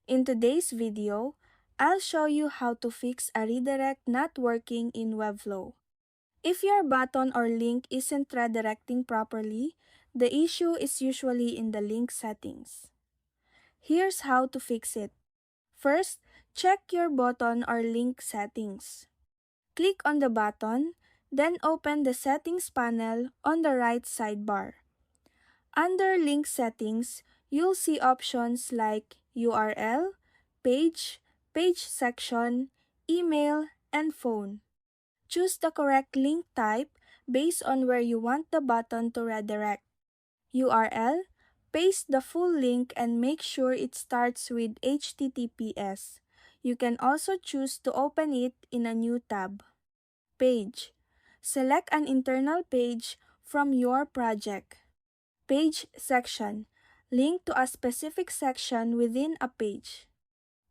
In today's video, I'll show you how to fix a redirect not working in Webflow. If your button or link isn't redirecting properly, the issue is usually in the link settings. Here's how to fix it. First, check your button or link settings. Click on the button, then open the Settings panel on the right sidebar. Under Link Settings, you'll see options like URL, Page, Page Section, Email, and Phone. Choose the correct link type based on where you want the button to redirect. URL, paste the full link and make sure it starts with HTTPS. You can also choose to open it in a new tab. Page, select an internal page from your project. Page section, link to a specific section within a page.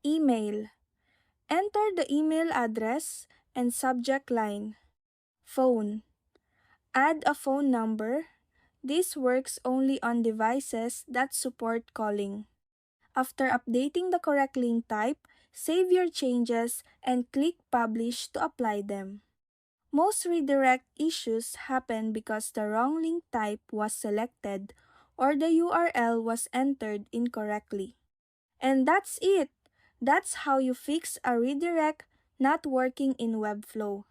Email, enter the email address and subject line. Phone, add a phone number. This works only on devices that support calling. After updating the correct link type, save your changes and click Publish to apply them. Most redirect issues happen because the wrong link type was selected or the URL was entered incorrectly. And that's it! That's how you fix a redirect not working in Webflow.